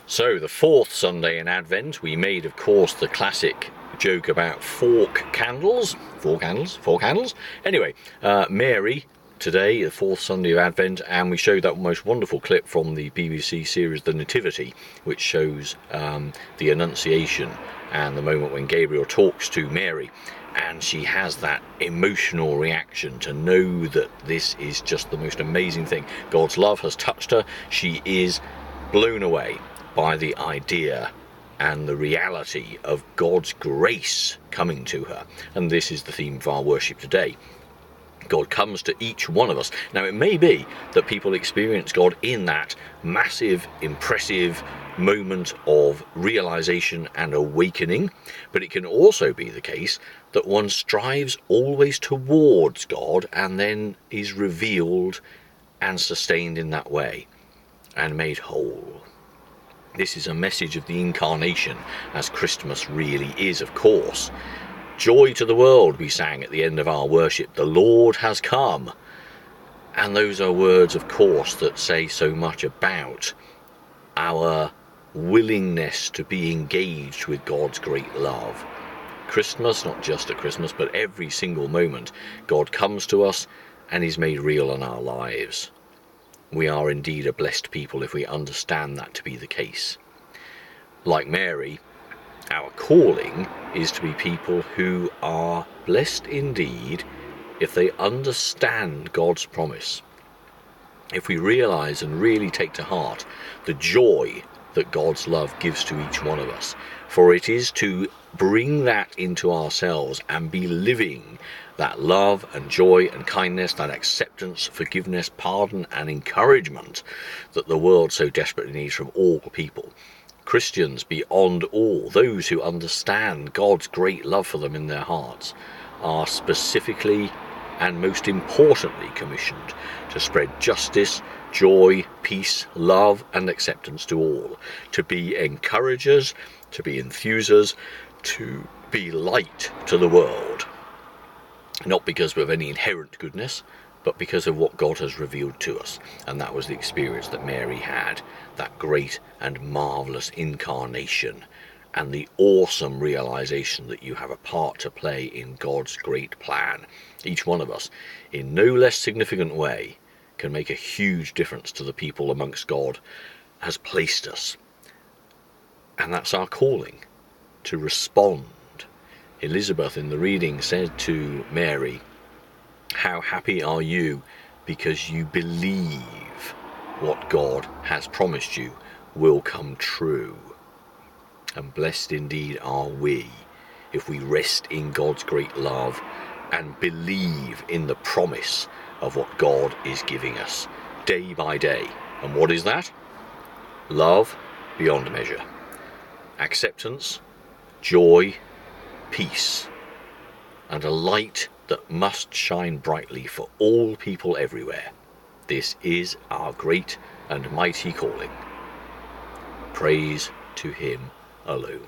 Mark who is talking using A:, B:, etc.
A: So the fourth Sunday in Advent, we made, of course, the classic joke about fork candles. Four candles. Anyway, Mary today, the fourth Sunday of Advent, and we showed that most wonderful clip from the BBC series The Nativity, which shows the Annunciation and the moment when Gabriel talks to Mary, and she has that emotional reaction to know that this is just the most amazing thing. God's love has touched her. She is blown away by the idea and the reality of God's grace coming to her. And this is the theme of our worship today. God comes to each one of us. Now, it may be that people experience God in that massive, impressive moment of realization and awakening, but it can also be the case that one strives always towards God and then is revealed and sustained in that way and made whole. This is a message of the incarnation, as Christmas really is, of course. Joy to the world, we sang at the end of our worship. The Lord has come. And those are words, of course, that say so much about our willingness to be engaged with God's great love. Christmas, not just at Christmas, but every single moment, God comes to us and is made real in our lives. We are indeed a blessed people if we understand that to be the case. Like Mary, our calling is to be people who are blessed indeed if they understand God's promise. If we realize and really take to heart the joy that God's love gives to each one of us. For it is to bring that into ourselves and be living that love and joy and kindness, that acceptance, forgiveness, pardon and encouragement that the world so desperately needs from all people. Christians beyond all, those who understand God's great love for them in their hearts, are specifically and most importantly commissioned to spread justice, joy, peace, love and acceptance to all, to be encouragers, to be enthusers, to be light to the world. Not because of any inherent goodness, but because of what God has revealed to us. And that was the experience that Mary had, that great and marvellous incarnation, and the awesome realization that you have a part to play in God's great plan. Each one of us, in no less significant way, can make a huge difference to the people amongst God has placed us. And that's our calling, to respond. Elizabeth in the reading said to Mary, "How happy are you because you believe what God has promised you will come true." And blessed indeed are we if we rest in God's great love and believe in the promise of what God is giving us day by day. And what is that? Love beyond measure, acceptance, joy, peace, and a light that must shine brightly for all people everywhere. This is our great and mighty calling. Praise to him alone.